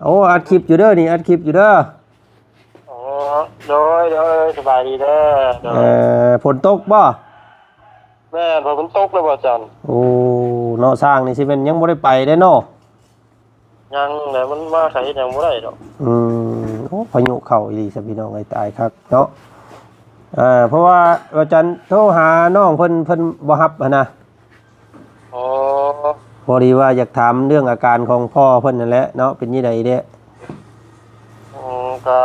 โอ้อัดคลิปอยู่เด้อนี่อัดคลิปอยู่เด้อโอ้โดยสบายดีเด้อโดยฝนตกบ่แม่พอฝนตกเลยบ่จันโอ้เนาะสร้างนี่สิเป็นยังบ่ได้ไปได้เนาะยังแต่มันมาไสยังบ่ได้ดอกโอ้พายุเข้าอีหลีซะพี่น้องไอ้ตายคักเนาะเพราะว่าอาจารย์โทรหาน้องเพิ่นบ่รับหั่นนะอ๋อพอดีว่าอยากถามเรื่องอาการของพ่อเพิ่นนั่นแหละเนาะเป็นยังไงเด้ก็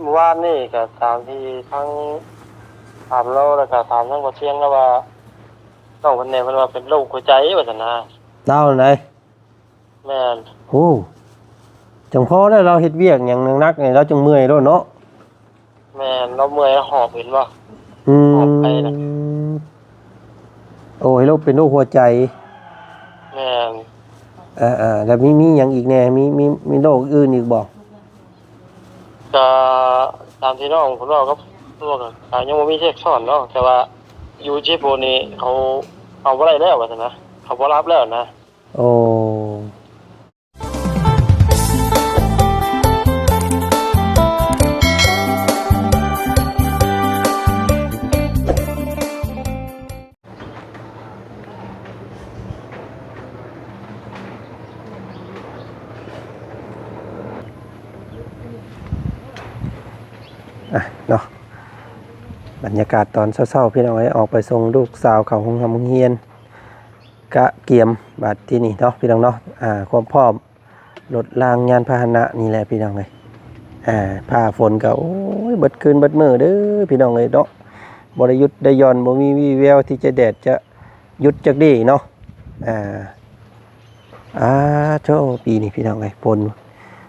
เมื่อวานนี่ก็ตามที่ทั้งถามเราแล้วก็ถามทั้งบ่เที่ยงแล้วว่าน้องเพิ่นเนี่ยเพิ่นว่าเป็นโรคหัวใจว่าซั่นนะเล่าไหนแม่นโอ้จังพอแล้วเราเฮ็ดเวียกหยังนักๆนี่เราจังเมื่อยแล้วเนาะแม่นเราเมื่อยหอบเห็นบ่หอบไปนะโอ้ยเราเป็นโรคหัวใจแม่นแล้วมีหยังอีกแน่มีโรคอื่นอีกบ่ก็ตามที่น้องเพิ่นว่าก็ยังบ่มีเช็คสอนเนาะแต่ว่าอยู่ที่โพนี่เขาเอาบ่ได้แล้วว่าซั่นนะเขาบ่รับแล้วนะโอ้เนาะบรรยากาศตอนเช้าๆพี่น้องออกไปส่งลูกสาวเขาโรงเรียนกะเกียมบาดที่นี่เนาะพี่น้องเนาะความพร้อมรถรางยานพาหนะนี่แหละพี่น้องเลยผ้าฝนก็โอ้ยเบิดคืนเบิดมื้อเด้อพี่น้องเลยเนาะบ่ได้หยุดได้หย่อนบ่มีวี่แววที่จะแดดจะหยุดจักดีเนาะโชปีนี้พี่น้องเลยฝน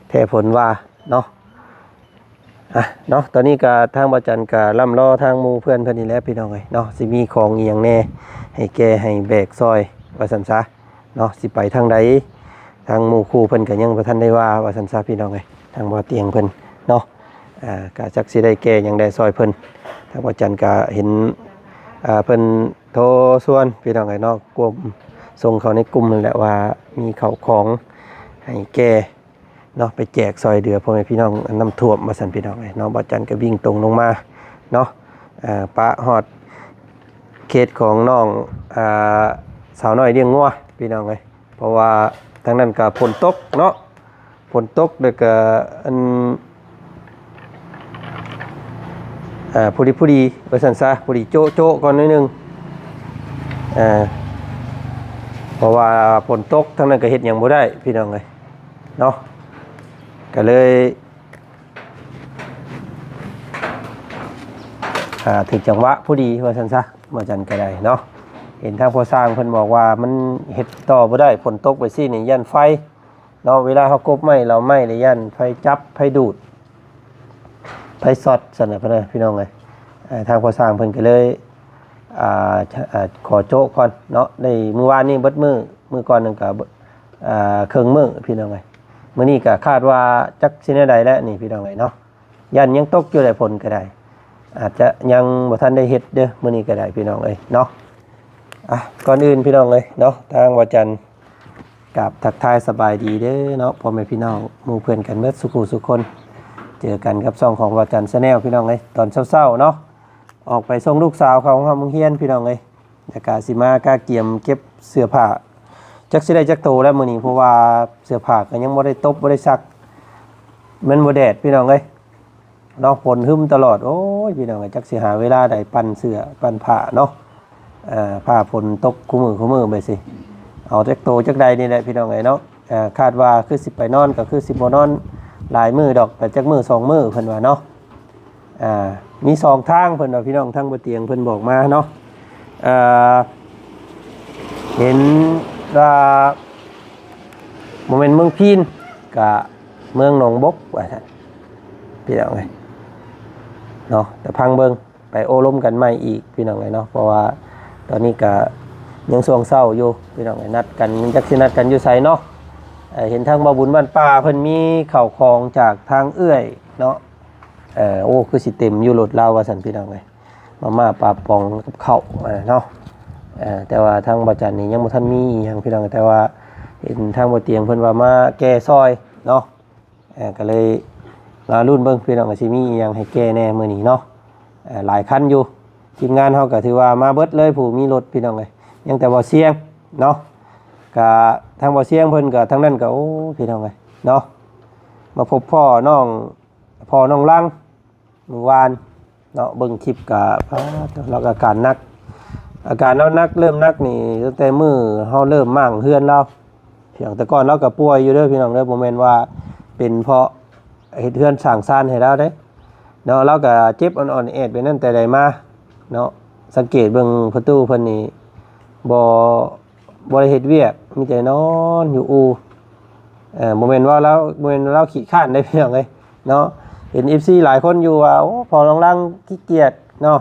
แท้ฝนว่าเนาะเนาะตอนนี้ก็ทางบ่จันก็ล่ำรอทางหมู่เพื่อนเพิ่นนี่แหละพี่น้องเอ้ยเนาะสิมีของอีหยังแน่ให้แกให้แบกซอยว่าซั่นซะเนาะสิไปทางใดทางหมู่คู่เพิ่นก็ยังบ่ทันได้ว่าซั่นซะพี่น้องเอ้ยทางบ่เตียงเพิ่นเนาะก็จักสิได้แก้หยังได้ซอยเพิ่นทางบ่จันก็เห็นเพิ่นโทรชวนพี่น้องเอ้ยเนาะกลุ่มส่งเขาในกลุ่มนั่นแหละว่ามีข้าวของให้แกเนาะไปแจกซอยเดือพ่อแม่พี่น้องน้ำท่วมมาสั่นพี่น้องเนาะบ่จันก็วิ่งตรงลงมาเนาะปะฮอดเขตของน้องสาวน้อยเลี้ยงงัวพี่น้องเลยเพราะว่าทางนั้นก็ฝนตกเนาะฝนตกแล้วก็ผู้ดีว่าสั่นซะผู้ดีโจ๊ก่อนนิดนึงเพราะว่าฝนตกทางนั้นก็เฮ็ดหยังบ่ได้พี่น้องเลยเนาะก็เลยถึงจังหวะผู้ดีว่าซั่นซะบ่จันก็ได้เนาะเห็นทางผู้สร้างเพิ่นบอกว่ามันเฮ็ดต่อบ่ได้ฝนตกไปซี่นี่ยันไฟเนาะเวลาเฮากบไม้เราไม้ได้ยันไฟจับไฟดูดไฟช็อตซั่นน่ะพี่น้องเอ้ยทางผู้สร้างเพิ่นก็เลยขอโจ๊กก่อนเนาะได้มื้อวานนี้เบิดมื้อก่อนนึงก็ครึ่งมื้อพี่น้องเอ้ยมื้อนี้ก็คาดว่าจักสิแนวใดแล้วนี่พี่น้องเอ้ยเนาะยันยังตกอยู่ได้ฝนก็ได้อาจจะยังบ่ทันได้เฮ็ดเด้อมื้อนี้ก็ได้พี่น้องเอ้ยเนาะก่อนอื่นพี่น้องเอ้ยเนาะทางวาจันกับทักทายสบายดีเด้อเนาะพ่อแม่พี่น้องหมู่เพื่อนกันเบิดสุขุสุคนเจอกันกับช่องของวาจัน Channel พี่น้องเอ้ยตอนเช้าๆเนาะออกไปส่งลูกสาวเขาโรงเรียนพี่น้องเอ้ยแล้วก็สิมากาเกียมเก็บเสื้อผ้าจักสิได้จักโตแล้วมื้อนี้เพราะว่าเสื้อผ้าก็ยังบ่ได้ตบบ่ได้ซักมันบ่แดดพี่น้องเอ้ยเนาะฝนหึมตลอดโอ้ยพี่น้องจักสิหาเวลาได้ปั่นเสื้อปั่นผ้าเนาะผ้าฝนตกคู่มือไปสิเอาจักโตจักใดนี่แหละพี่น้องเอ้ยเนาะคาดว่าคือสิไปนอนก็คือสิบ่นอนหลายมื้อดอกแต่จักมื้อ2มื้อเพิ่นว่าเนาะมี2ทางเพิ่นว่าพี่น้องทางบ่เตียงเพิ่นบอกมาเนาะเห็นว่าโมเมนต์เมืองพีนกับเมืองหนองบกว่าท่านพี่น้องไงเนาะแต่พังเบิงไปโอ้ล้มกันใหม่อีกพี่น้องไงเนาะเพราะว่าตอนนี้ก็ยังช่วงเศร้าอยู่พี่น้องไงนัดกันจักสินัดกันอยู่ไสเนาะเห็นทางบ่บุญบ้านป่าเพิ่นมีข้าวของจากทางเอื้อยเนาะโอ้คือสิเต็มอยู่รถเราว่าซั่นพี่น้องไงมาปลาปองกับข้าวเนาะแต่ว่าทางบ่จันนี่ยังบ่ทันมีหยังพี่น้องแต่ว่า เห็นทางบ่เตียงเพิ่นว่ามาแก้ซอยเนาะก็เลยมารุ่นเบิ่งพี่น้องก็สิมีอิหยังให้แก้แน่มื้อนี้เนาะหลายคันอยู่ทีมงานเฮาก็ถือว่ามาเบิดเลยผู้มีรถพี่น้องเอ้ยยังแต่บ่เสียงเนาะก็ทางบ่เสียงเพิ่นก็ทางนั้นก็โอ้พี่น้องเอ้ยเนาะมาพบพ่อน้องลังเมื่อวานเนาะเบิ่งคลิปก็แล้วก็อาการหนักอาการเรานักเริ่มนักนี่ตั้งแต่มื้อเฮาเริ่มมั่งเฮือนเราเพียงแต่ก่อนเราก็ป่วยอยู่เด้อพี่น้องเด้อบ่แม่นว่าเป็นเพราะเฮ็ดเฮือนสร้างซ่านให้เราเด้เนาะเราก็เจ็บอ่อนๆแอดไปนั่นแต่ใดมาเนาะสังเกตเบิ่งประตูเพิ่นนี่บ่ได้เฮ็ดเวียกมีแต่นอนอยู่อูบ่แม่นว่าเราขี้คร้านได้พี่น้องเอ้ยเนาะเห็น FC หลายคนอยู่ว่าโอ้พอน้องลังขี้เกียจเนาะ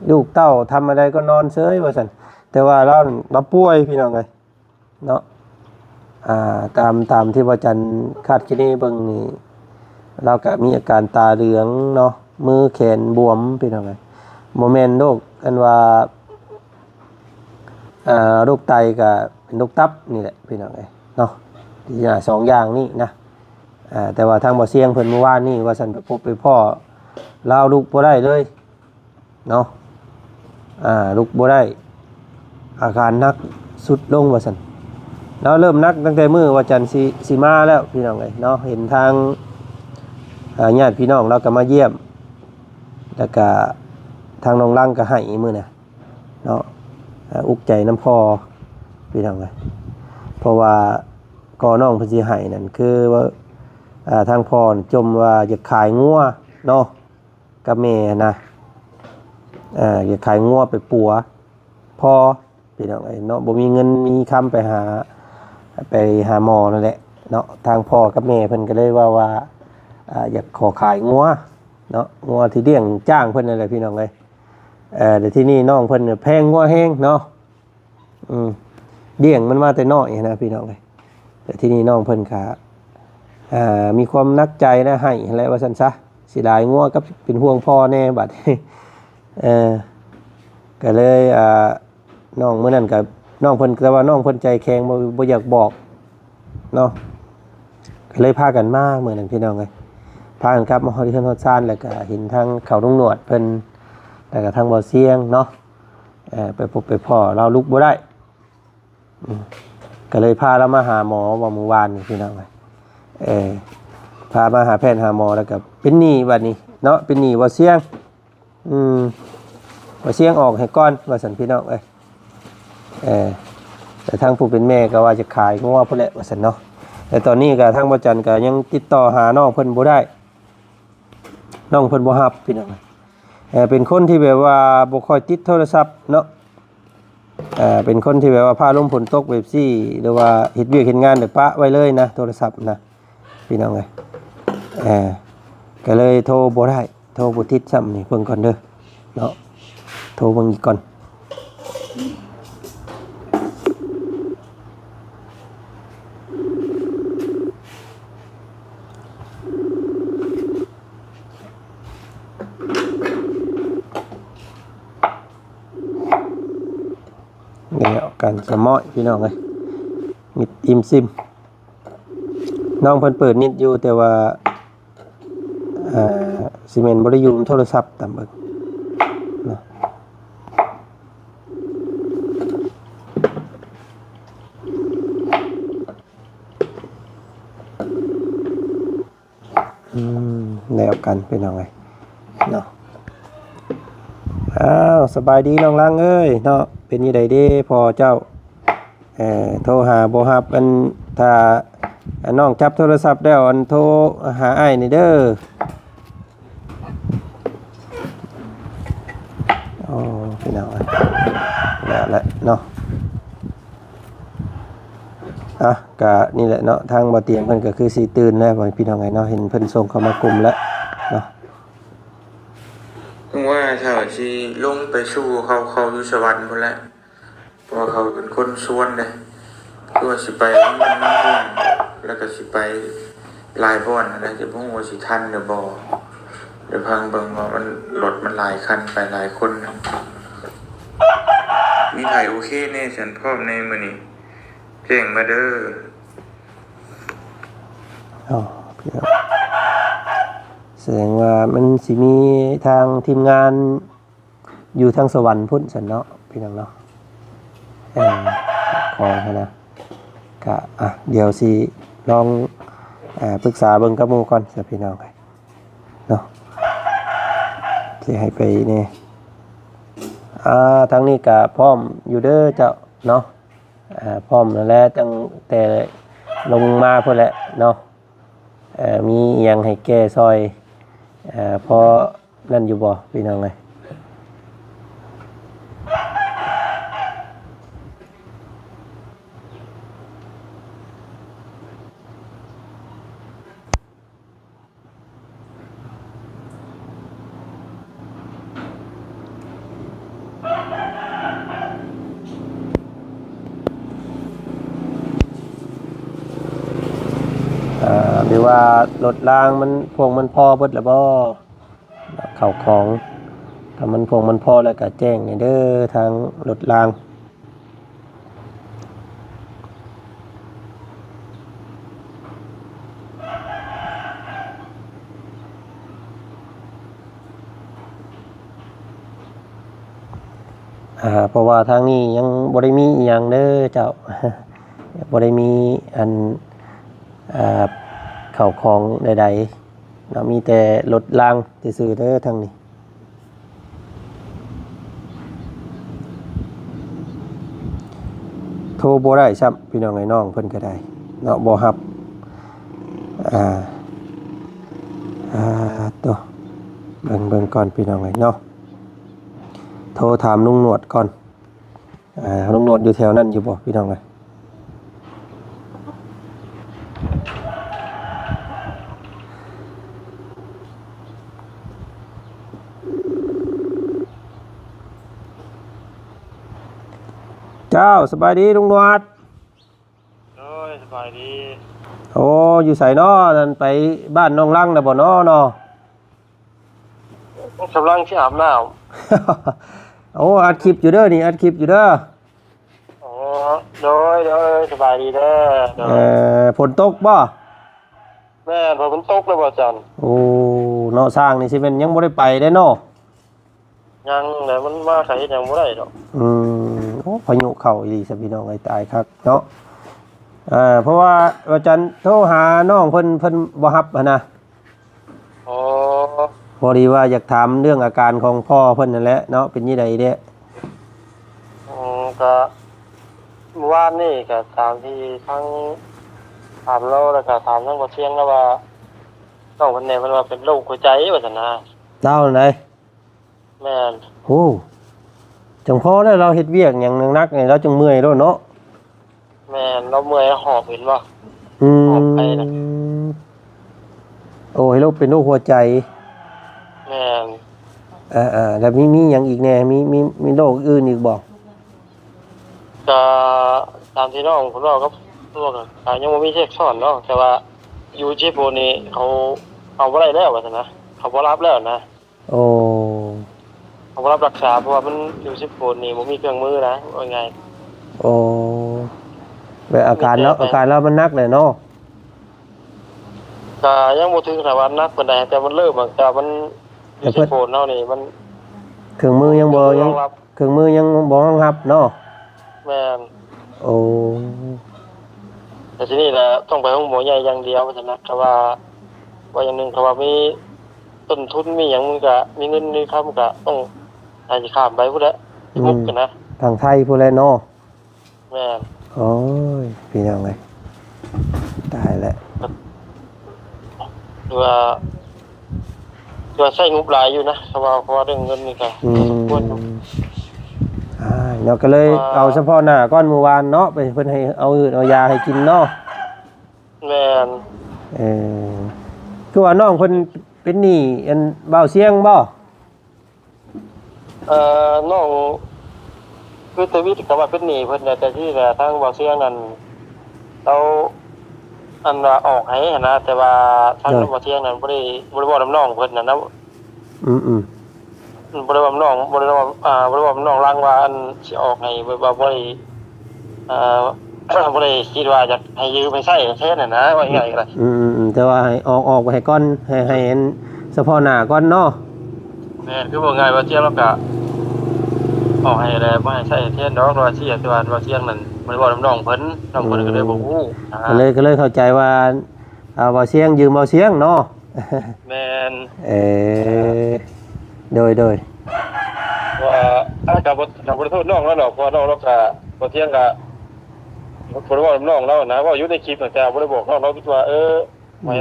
ลูกเต้าทำอะไรก็นอนเฉยว่าซั่นแต่ว่าเราป่วยพี่น้องเอ้ยเนาะตามที่ว่าจันคาดคิดนี่เบิ่งนี่เราก็มีอาการตาเหลืองเนาะมือแขนบวมพี่น้องเอ้ยบ่แม่นโรคอันว่าโรคไตกับเป็นโรคตับนี่แหละพี่น้องเอ้ยเนาะที่สองอย่างนี้นะแต่ว่าทางบ่เสียงเพิ่นเมื่อวานนี่ว่าซั่นไปพบไปพ่อลาวลูกบ่ได้เลยเนาะลุกบ่ได้อาการนักสุดลงว่าซั่นแล้วเริ่มนักตั้งแต่มื้อว่าจันทร์สิมาแล้วพี่น้องเอ้ยเนาะเห็นทางญาติพี่น้องเราก็มาเยี่ยมแล้วก็ทางน้องลังก็ให้มื้อน่ะเนาะอุกใจน้ำพอพี่น้องเอ้ยเพราะว่าก่อน้องเพิ่นสิให้นั่นคือว่าทางพ่อจมว่าจะขายงัวเนาะกับแม่นะอยากขายงัวไปปัวพ่อพี่น้องไอ้เนาะบ่มีเงินมีคำไปหาหมอนั่นแหละเนาะทางพ่อกับแม่เพิ่นก็เลยว่าอยากขอขายงัวเนาะงัวที่เลี้ยงจ้างเพิ่นนั่นแหละพี่น้องเอ้ยเดี๋ยวที่นี่น้องเพิ่นแพงงัวแห้งเนาะเลี้ยงมันมาแต่น้อยนะพี่น้องเอ้ยแต่ที่นี่น้องเพิ่นก็มีความนักใจนะให้อะไรว่าซั่นซะสิหลายงัวกับเป็นห่วงพ่อแน่บัดก็เลยน้องเมื่อนั้นกับน้องเพิ่นแต่ว่าน้องเพิ่นใจแข็งบ่อยากบอกเนาะก็เลยพากันมาเมื่อนั้นพี่น้องเลยพากันครับมาฮอดที่ฮอดซ่านแล้วก็เห็นทางเขาลุงหนวดเพิ่นแล้วก็ทางบ่อเสียงเนาะไปพบไปพ่อเราลุกบ่ได้ก็เลยพาเรามาหาหมอว่าเมื่อวานนี่พี่น้องเลยพามาหาแพทย์หาหมอแล้วก็เป็นหนี้บัดนี้เนาะเป็นหนี้บ่เสียงว่าเสียงออกให้ก้อนว่าสันพี่น้องแต่ทางผู้เป็นแม่ก็ว่าจะขายงัวพุ่นแหละว่าสันเนาะแต่ตอนนี้ก็ทางบ่จันก็ยังติดต่อหาน้องเพิ่นบ่ได้น้องเพิ่นบ่รับพี่น้องเป็นคนที่แบบว่าบ่ค่อยติดโทรศัพท์เนาะเป็นคนที่แบบว่าพาลมฝนตกแบบซี่หรือว่าเฮ็ดเวียกเฮ็ดงานแบบปะไว้เลยนะโทรศัพท์นะพี่น้องก็เลยโทรบ่ได้โทรบ่ติดซ้ำนี่เพิ่นก่อนเด้อเนาะโทรเบิ่งอีกก่อนเนี่ยการสมอยพี่น้องเลยมิดอิมซิมน้องเพิ่นเปิดนิดอยู่แต่ว่าซีเมนต์บ่ได้อยู่โทรศัพท์ตามเบิ่งนะแล้วกันเป็นยังไงเนาะสบายดีน้องลังเอ้ยเนาะเป็นยังไงเด้พอเจ้าโทรหาบ่รับอันถ้าน้องจับโทรศัพท์แล้วอันโทรหาอ้ายนี่เด้อพี่น้องแล้วแหละเนาะก็นี่แหละเนาะทางบ่เตียงเพิ่นก็คือสิตื่นแล้วพี่น้องไงเนาะเห็นเพิ่นส่งเข้ามากลุ่มแล้วเนาะว่าถ้าสิลงไปสู่เขาอยู่สวรรค์พุ่นแหละเพราะเขาเป็นคนชวนเลยคือว่าสิไปมันน้ำท่วมแล้วก็สิไปหลายบ่อนอะไรจะบ่ฮู้ว่าสิทันหรือบ่เดี๋ยวพังเบิ่งว่ามันรถมันหลายคันไปหลายคนมีไผโอเคแน่ฉันพร้อมในมื้อนี้ เก่งมาเด้อ อ๋อพี่น้องแสดงว่ามันสิมีทางทีมงานอยู่ทางสวรรค์พุ่นสันเนาะพี่น้องเนาะขอนะก็เดี๋ยวสิลองปรึกษาเบิ่งกับหมู่ก่อนสิพี่น้องเนาะสิให้ไปนี่ทางนี้ก็พร้อมอยู่เด้อเจ้าเนาะพร้อมแล้วแหละตั้งแต่ลงมาพุ่นแหละเนาะมีอิหยังให้แก้ซอยพอนั่นอยู่บ่พี่น้องเอ้ยหรือว่ารถรางมันพวงมันพอเบิดแล้วบ่เข้าของถ้ามันพวงมันพอแล้วก็แจ้งให้เด้อทางรถรางเพราะว่าทางนี้ยังบ่ได้มีอีหยังเด้อเจ้า บ่ได้มีอันเข้าของใดๆเนาะมีแต่รถรางซื่อๆเด้อทางนี้โทรบ่ได้ซ้ำพี่น้องไอ้น้องเพิ่นก็ได้เนาะบ่รับตัวเบิ่งก่อนพี่น้องไอ้เนาะโทรถามลุงหนวดก่อนลุงหนวดอยู่แถวนั้นอยู่บ่พี่น้องไอ้เจ้าสบายดีลุงหนวดโอ้ยสบายดี โอ้อยู่ไสน้อนั่นไปบ้านน้องลังน่ะบ่น้อ กำลังที่อาบน้ โอ้อัดคลิปอยู่เด้อนี่อัดคลิปอยู่เด้อำโดยสบายดีเด้อฝนตกบ่แม่พอฝนตกแล้วบ่จันโอ้เนาะสร้างนี่สิเป็นยังบ่ได้ไปได้เนาะยังแต่มันมาใส่ยังบ่ได้ดอกโอ้พายุเข้าอีหลีซะพี่น้องไอ้ตายคักเนาะเพราะว่าอาจารย์โทรหาน้องเพิ่นบ่รับนะพอดีว่าอยากถามเรื่องอาการของพ่อเพิ่นนั่นแหละเนาะเป็นยังไงเด้ก็เมื่อวานนี่ก็ตามที่ทั้งถามเราแล้วก็ถามทั้งบ่เที่ยงแล้วว่าน้องเพิ่นเนี่ยเพิ่นว่าเป็นโรคหัวใจว่าซั่นนะเล่าไหนแม่นโอ้จังพอแล้วเราเฮ็ดเวียกหยังนักๆนี่เราจังเมื่อยโลดเนาะแม่นเราเมื่อยหอบเห็นบ่หอบไปนะโอ้ให้เราเป็นโรคหัวใจแม่นแล้วมีหยังอีกแน่มีโรคอื่นอีกบ่ก็ตามที่น้องเพิ่นว่าก็ตัวกันยังบ่มีเช็คสอนเนาะแต่ว่าอยู่ที่โพนี่เขาเอาบ่ได้แล้วว่าซั่นนะเขาบ่รับแล้วนะโอ้เขาบ่รับรักษาเพราะว่ามันอยู่ที่โพนี่บ่มีเครื่องมือนะว่าไงโอ้แบบอาการแล้วมันหนักเลยเนาะก็ยังบ่ถึงขนาดว่าหนักปานใดแต่มันเริ่มจากมันอยู่ที่โพนเฮานี่มันเครื่องมือยังบ่เครื่องมือยังบ่รองรับเนาะแม่นโอ้แต่ทีนี้แหละต้องไปโรงหมอใหญ่อย่างเดียวว่าซั่นนะเพราะว่าอย่างนึงเพราะว่ามีต้นทุนมีหยังมันก็มีเงินมีคำก็ต้องให้สิข้ามไปพุ่นแหละมุกกันนะทางไทยพุ่นแหละเนาะแม่นโอ้ยพี่น้องเอ้ยตายแล้วว่าใช้งบหลายอยู่นะเพราะว่าเรื่องเงินนี่ก็ควรเนาะก็เลยเอาเฉพาะหน้าก้อนเมื่อวานเนาะไปเพิ่นให้เอายาให้กินเนาะแม่นคือว่าน้องเพิ่นเป็นหนี้อันเบาเสียงบ่น้องคือแต่วิธีก็ว่าเป็นหนี้เพิ่นแต่ที่ทางเบาเสียงนั่นเราอันว่าออกให้นะแต่ว่าทางบ่เที่ยงนั้นบ่ได้บอกน้องเพิ่นน่ะนะบ่ได้บอกน้องบ่ได้บอกน้องรังว่าอันสิออกให้บ่ได้ บ่ได้คิดว่าจะให้ยืมไปใช้แท้น่ะนะว่าง่ายก็ได้ แต่ว่าให้ออกไปให้ก่อนให้เห็นเฉพาะหน้าก่อนเนาะ แม่นคือบ่ง่ายว่าเที่ยงแล้วก็ออกให้ได้บ่ให้ใช้เที่ยงดอกว่าเที่ยงแต่ว่าเที่ยงนั่นมันบ่น้องเพิ่นก็เลยบ่ฮู้ ก็เลยเข้าใจว่าบ่เสียงยืมบ่เสียงเนาะ แม่น เออโดย ว่ากับบ่โทษน้องแล้วดอกเพราะน้องเราก็บ่เที่ยงก็บ่ได้ว่าน้องเรานะว่าอยู่ในคลิปตั้งแต่บ่ได้บอกน้องเราคิดว่าไม่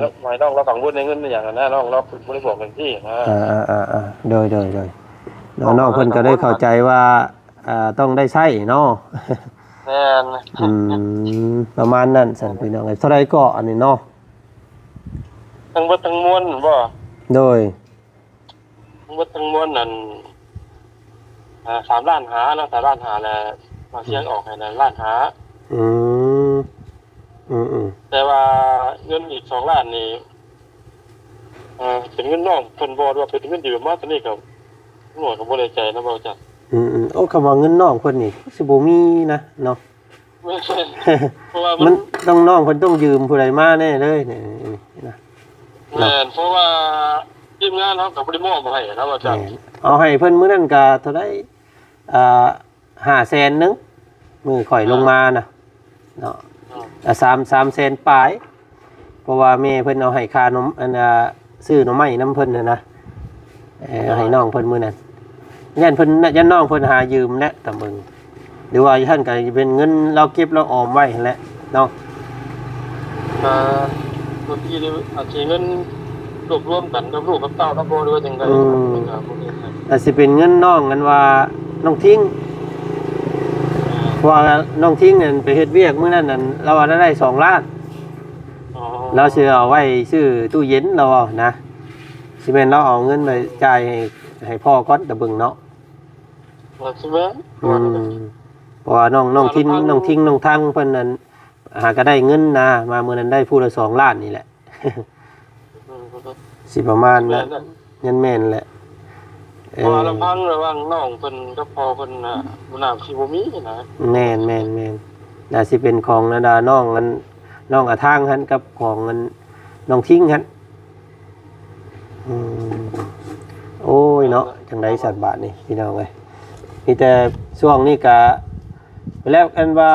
น้องเรากังวลในเงินอย่างนั้นนะน้องเราบ่ได้บอกกันที่นะ โดยน้องเพิ่นก็ได้เข้าใจว่าต้องได้ใช้เนาะ แม่น ประมาณนั้นสั่นพี่น้องเท่าไรก็อันนี้เนาะ ทั้งเบิดทั้งมวลบ่ โดย ทั้งเบิดทั้งมวลนั่น3ล้านหาเนาะ3ล้านหาแล้วมาเสียงออกให้นั่นล้านหาแต่ว่าเงินอีก2ล้านนี่เป็นเงินน้องเพิ่นบ่ว่าเป็นเงินยืมมาตอนนี้ก็หน่วยก็บ่ได้ใจนะบ่จัก โอ้คำว่าเงินน้องเพิ่นนี่สิบ่มีนะเนาะ เพราะว่า มันต้องน้องเพิ่นต้องยืมผู้ใดมาแน่เลยนี่นะ แม่นเพราะว่าทีมงานเฮาก็บ่ได้มอบให้นะบ่จัก เอาให้เพิ่นมื้อนั้นก็เท่าได500,000นึงมื้อข่อยลงมานะเนาะ300,000ปลายเพราะว่าแม่เพิ่นเอาให้ค่านมซื้อหน่อไม้นำเพิ่นน่ะนะให้น้องเพิ่นมื้อนั้นยันเพิ่นยันน้องเพิ่นหายืมแหละตะมึงหรือว่าท่านก็เป็นเงินเราเก็บเราออมไว้นั่นแหละเนาะตัวที่อาจสิเงินรวบรวมกันกับลูกกับเต้ากับบ่หรือว่าจังได๋อาจสิเป็นเงินน้องกันว่าน้องทิ้งเพราะว่าน้องทิ้งนั่นไปเฮ็ดเวียกมื้อนั้นนั่นเราว่าได้2ล้านเราสิเอาไว้ซื้อตู้เย็นเรานะสิแม่นเราเอาเงินไปจ่ายให้พ่อก่อนตะบึงเนาะว่าสิแม่นเพราะว่าน้องทิ้งน้องทั้งเพิ่นนั้นหาก็ได้เงินนะมามื้อนั้นได้ผู้ละ2ล้านนี่แหละสิประมาณนั้นเงินแม่นแหละพอลำพังระหว่างน้องเพิ่นกับพ่อเพิ่นน่ะบ่น่าสิบ่มีนะแม่นน่าสิเป็นของนาดาน้องนั้นน้องอาทางหั่นกับของนั้นน้องทิ้งหั่นโอ้ยเนาะจังได๋สัตว์บาทนี่พี่น้องเอ้ยมีแต่ช่วงนี้ก็แล้วกันว่า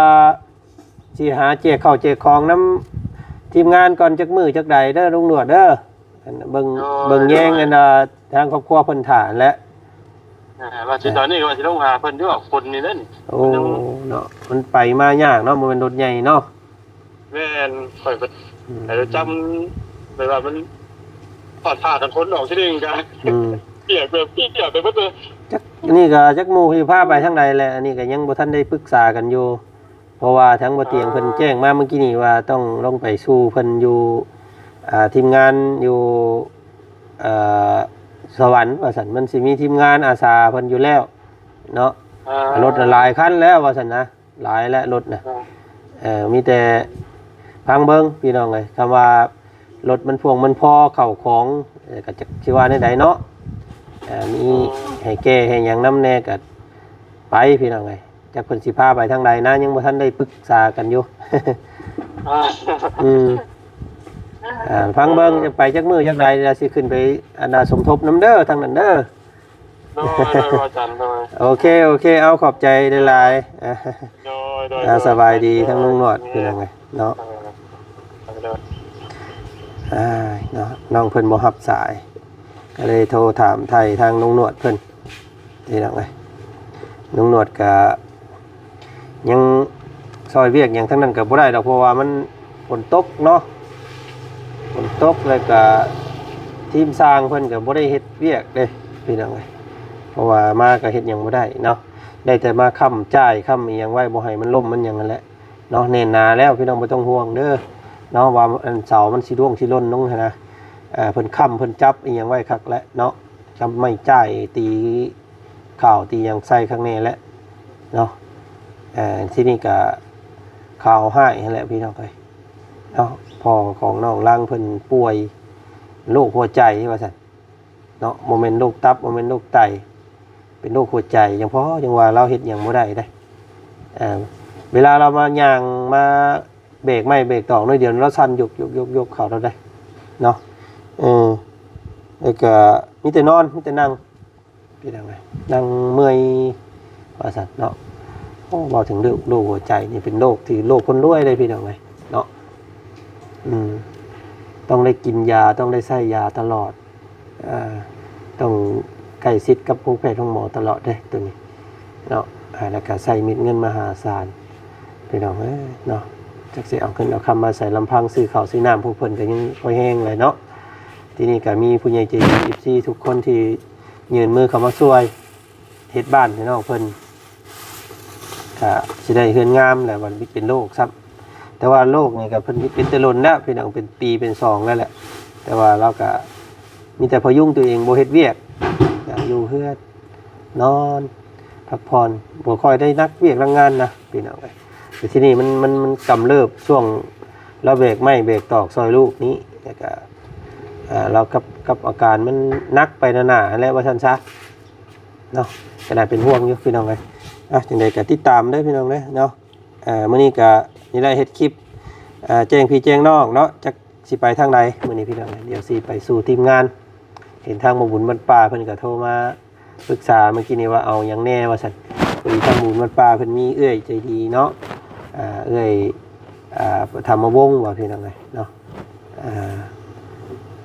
สิหาแจกข้าวแจกของนำทีมงานก่อนจักมื้อจักใดเด้อลุงหนวดเด้อเบิ่งแยงกันทางครอบครัวเพิ่นถ่านและว่าสิตอนนี้ก็ว่าสิลงหาเพิ่นอยู่คนนี่เด้อโอ้เนาะมันไปมายากเนาะมันเป็นรถใหญ่เนาะแม่นค่อยไปแต่จำแบบว่ามันพอดผ่ากันคนออกที่นึงกันเปียกแบบเปียกไปเบิดเลยจักนี่ก็จักหมู่ที่พาไปทางใดแหละอันนี้ก็ยังบ่ทันได้ปรึกษากันอยู่เพราะว่าทั้งบ่เตียงเพิ่นแจ้งมาเมื่อกี้นี่ว่าต้องลงไปสู่เพิ่นอยู่ทีมงานอยู่สวรรค์ว่าซั่นมันสิมีทีมงานอาสาเพิ่นอยู่แล้วเนาะรถหลายคันแล้วว่าซั่นนะหลายและรถน่ะมีแต่พังเบิ่งพี่น้องเอ้ยคำว่ารถมันพ่วงมันพอเข้าของก็จักสิว่าได้เนาะมีให้แก้ให้หยังนำแน่ก็ไปพี่น้องเอ้ยจักเพิ่นสิพาไปทางใดนะยังบ่ทันได้ปรึกษากันอยู่ฟังเบิ่งจะไปจักมื้อจักใดจะสิขึ้นไปสมทบน้ำเด้อทางนั้นเด้อโอเคเอาขอบใจหลายๆสบายดีทั้งลุงหนวดคือยังไงเนาะเนาะน้องเพิ่นบ่รับสายก็เลยโทรถามไทยทางลุงหนวดเพิ่นนี่นังไงลุงหนวดก็ยังซอยเวียกอย่างทั้งนั้นก็บ่ได้ดอกเพราะว่ามันฝนตกเนาะฝนตกแล้วก็ทีมสร้างเพิ่นก็บ่ได้เฮ็ดเวียกเด้พี่น้องเอ้ยเพราะว่ามาก็เฮ็ดหยังบ่ได้เนาะได้แต่มาค้ำจ่ายค้ำอีหยังไว้บ่ให้มันล่มมันหยังนั่นแหละเนาะแน่นหนาแล้วพี่น้องบ่ต้องห่วงเด้อเนาะว่าอันเสามันสิร่วงสิล่นลงนะเพิ่นค้ำเพิ่นจับอีหยังไว้คักแล้วเนาะจำไม่จ่ายตีข้าวตีหยังใส่ข้างในแล้วเนาะที่นี่ก็ข่าวให้นั่นแหละพี่น้องเอ้ยเนาะพ่อของน้องล่างเพิ่นป่วยโรคหัวใจว่าซั่นเนาะโมเมนต์โรคตับโมเมนต์โรคไตเป็นโรคหัวใจยังพอยังว่าเราเฮ็ดหยังบ่ได้ เวลาเรามาย่างมาเบรกไม่เบรกตอกน้อยเดียวเราสั่นยกเขาเราได้เนาะแล้วก็มีแต่นอนมีแต่นั่งเป็นยังไงนั่งเมื่อยว่าสัตว์เนาะบอกถึงโรคหัวใจนี่เป็นโรคที่โรคคนรวยเลยพี่น้องไงเนาะต้องได้กินยาต้องได้ใช้ยาตลอดต้องใกล้ชิดกับผู้แพทย์ของหมอตลอดเลยตัวนี้เนาะแล้วก็ใส่เม็ดเงินมหาศาลพี่น้องเนาะจักสิเอาขึ้นเอาคำมาใส่ลำพังซื้อข้าวซื้อน้ำผู้เพิ่นก็ยังพอแห้งเลยเนาะที่นี่ก็มีผู้ใหญ่ใจดีทุกคนที่ยืนมือเข้ามาช่วยเฮ็ดบ้านพี่น้องเพิ่นก็สิได้เฮือนงามแหละวันนี้เป็นโรคครับแต่ว่าโรคนี่ก็เพิ่นเป็นแต่ล้นแล้วพี่น้องเป็นปีเป็น2แล้วแหละแต่ว่าเราก็มีแต่พยุงตัวเองบ่เฮ็ดเวียกอยู่เฮือนนอนพักผ่อนบ่ค่อยได้นักเวียกงานนะพี่น้องแต่ที่นี่มันกำเริบช่วงเราเบรกไม่เบรกตอกซอยลูกนี้แล้วก็เรากับอาการมันนักไปหนาๆแล้วว่าซั่นซะเนาะก็ได้เป็นห่วงอยู่พี่น้องเลยจังได๋ก็ติดตามได้พี่น้องเด้อเนาะมื้อนี้ก็นี่ได้เฮ็ดคลิปแจ้งพี่แจ้งน้องเนาะจักสิไปทางใดมื้อนี้พี่น้องเดี๋ยวสิไปสู่ทีมงานเห็นทางบ่บุญบ้านป่าเพิ่นก็โทรมาปรึกษาเมื่อกี้นี้ว่าเอาหยังแน่ว่าซั่นพอดีทางบุญบ้านป่าเพิ่นมีเอื้อยใจดีเนาะเอื้อยธรรมวงศ์ว่าพี่น้องเลยเนาะ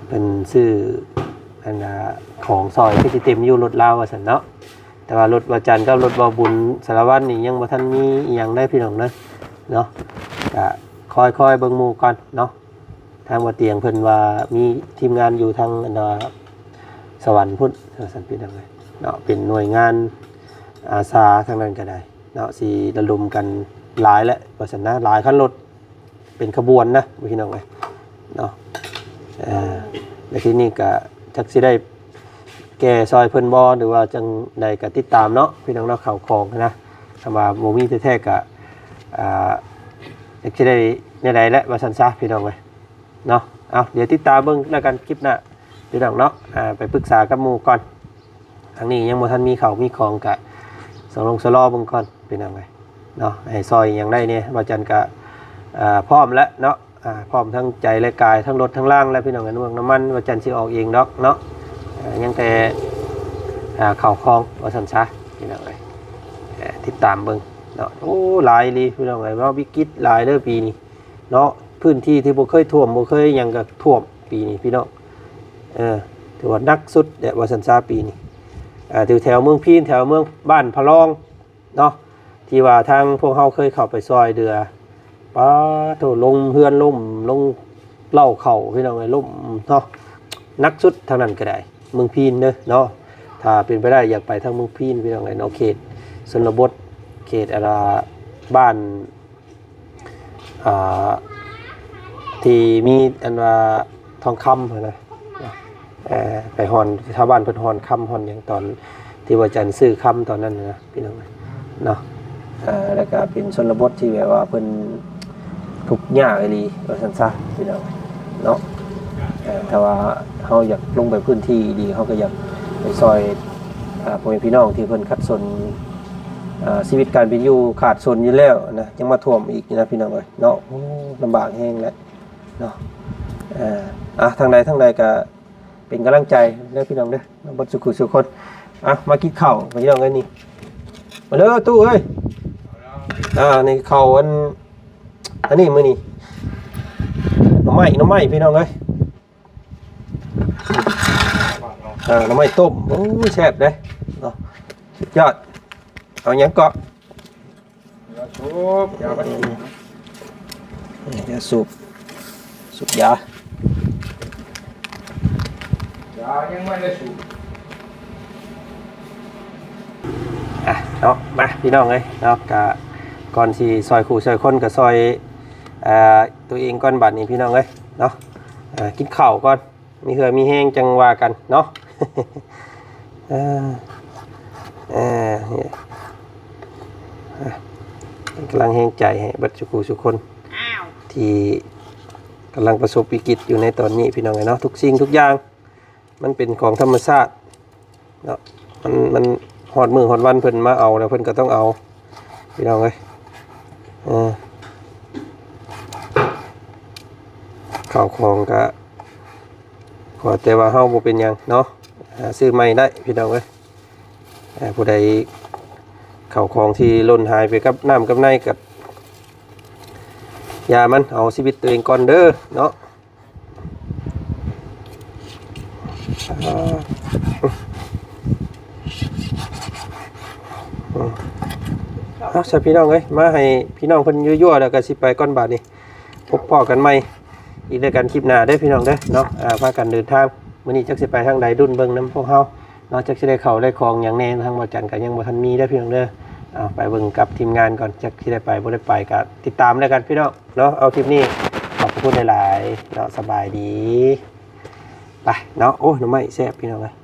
เป็นชื่ออันของซอยที่สิเต็มอยู่รถลาวว่าซั่นเนาะแต่ว่ารถวาจันทร์กับรถบ่บุญสารวัตรนี่ยังบ่ทันมีอีหยังได้พี่น้องเนาะก็ค่อยๆเบิ่งหมู่ก่อนเนาะทางว่าเตียงเพิ่นว่ามีทีมงานอยู่ทางสวรรค์พุทธสันพี่น้องเลยเนาะเป็นหน่วยงานอาสาทางนั้นก็ได้เนาะสิระดมกันหลายและว่าซั่นนะหลายคันรถเป็นขบวนนะพี่น้องเลยเนาะในที่นี้ก็จักสิได้แก่ซอยเพิ่นบ่หรือว่าจังใดก็ติดตามเนาะพี่น้องเนาะข่าวของนะคำว่าบ่มีแท้ๆก็จักสิได้แนวใดและว่าซั่นซะพี่น้องเอ้ยเนาะเอาเดี๋ยวติดตามเบิ่งแล้วกันคลิปหน้าพี่น้องเนาะไปปรึกษากับหมู่ก่อนทางนี้ยังบ่ทันมีข้าวมีของก็สลอเบิ่งก่อนพี่น้องเอ้ยเนาะให้ซอยหยังได้เนี่ยว่าจันก็พร้อมแล้วเนาะพร้อมทั้งใจและกายทั้งรถทั้งล่างแล้วพี่น้องกันเมืองน้ำมันว่าจันทร์สิออกเองดอกเนาะยังแต่ข่าวคลองว่าสันซะพี่น้องเลยติดตามเบิ่งเนาะโอ้หลายลีพี่น้องเลยว่าวิกฤตหลายเด้อปีนี้เนาะพื้นที่ที่บ่เคยท่วมบ่เคยหยังก็ท่วมปีนี้พี่น้องถือว่านักสุดเด้อว่าสันซะปีนี้แถวเมืองพีนแถวเมืองบ้านพะลองเนาะที่ว่าทางพวกเฮาเคยเข้าไปซอยเดือป้าโถลงเฮือนล่มลงเล่าเข่าพี่น้องไอ้ล่มเนาะนักสุดทางนั้นก็ได้เมืองพีนเด้อเนาะถ้าเป็นไปได้อยากไปทางเมืองพีนพี่น้องไอ้เนาะเขตชนบทเขตอะไรบ้านที่มีอันว่าทองคำอะไรไปฮอนชาวบ้านเพิ่นฮอนคำฮอนอย่างตอนที่ว่าจันทร์ซื้อคำตอนนั้นนะพี่น้องเนาะแล้วก็เป็นชนบทที่แบบว่าเพิ่นทุกข์ยากอีหลีว่าซั่นซะพี่น้องเนาะแต่ว่าเฮาอยากลงไปพื้นที่ดีเฮาก็อยากไปซอยพ่อแม่พี่น้องที่เพิ่นขัดสนชีวิตการเป็นอยู่ขาดสนอยู่แล้วนะยังมาท่วมอีกนะพี่น้องเอ้ยเนาะลำบากแฮงแล้วเนาะทางใดก็เป็นกำลังใจเด้อพี่น้องเด้อบ่สุขสุขคนมากินข้าวพี่น้องเอ้ยนี่มาเด้อตู้เอ้ยนี่ข้าวอันนี้มื้อนี้หน่อไม้พี่น้องเอ้ยหน่อไม้ต้มโอ้ยแซ่บเด้เนาะสุดยอดเอาหยังเกาะยาสูบยายังไม่ได้สูบเนาะมาพี่น้องเอ้ยเนาะก่อนที่ซอยขู่ซอยคนกับซอยตัวเองก่อนบัดนี้พี่น้องเอ้ยเนาะกินข้าวก่อนมีเหือมีแห้งจังว่ากันเนาะกำลังแห้งใจให้บัดสุขุสุคนที่กำลังประสบวิกฤตอยู่ในตอนนี้พี่น้องเอ้ยเนาะทุกสิ่งทุกอย่างมันเป็นของธรรมชาติเนาะมันหอดมือหอดวันเพิ่นมาเอาแล้วเพิ่นก็ต้องเอาพี่น้องเอ้ย ข้าวของก็ขอแต่ว่าเฮาบ่เป็นหยังเนาะซื้อใหม่ได้พี่น้องเอ้ยผู้ใดข้าวของที่หล่นหายไปกับน้ำกับในกับยามันเอาชีวิตตัวเองก่อนเด้อเนาะเอาใช่พี่น้องเอ้ยมาให้พี่น้องเพิ่นยั่วๆแล้วก็สิไปก่อนบาดนี้พบพ่อกันใหม่อีกด้วยกันคลิปหน้าเด้อพี่น้องเด้อเนาะพากันเดินทางมื้อนี้จักสิไปทางใดดุนเบิ่งนํพวกเฮาเนาะจักสิได้เข้าได้ของหยังแน่ทางบ่จันก็ยังบ่ทันมีเด้อพี่น้องเด้อไปเบิ่งกับทีมงานก่อนจักสิได้ไปบ่ได้ไปก็ติดตามแล้วกันพี่น้องเนาะเอาคลิปนี้ขอบคุณหลายๆเนาะสบายดีไปเนาะโอ้หน่อไม้แซ่บพี่น้องเอ้ย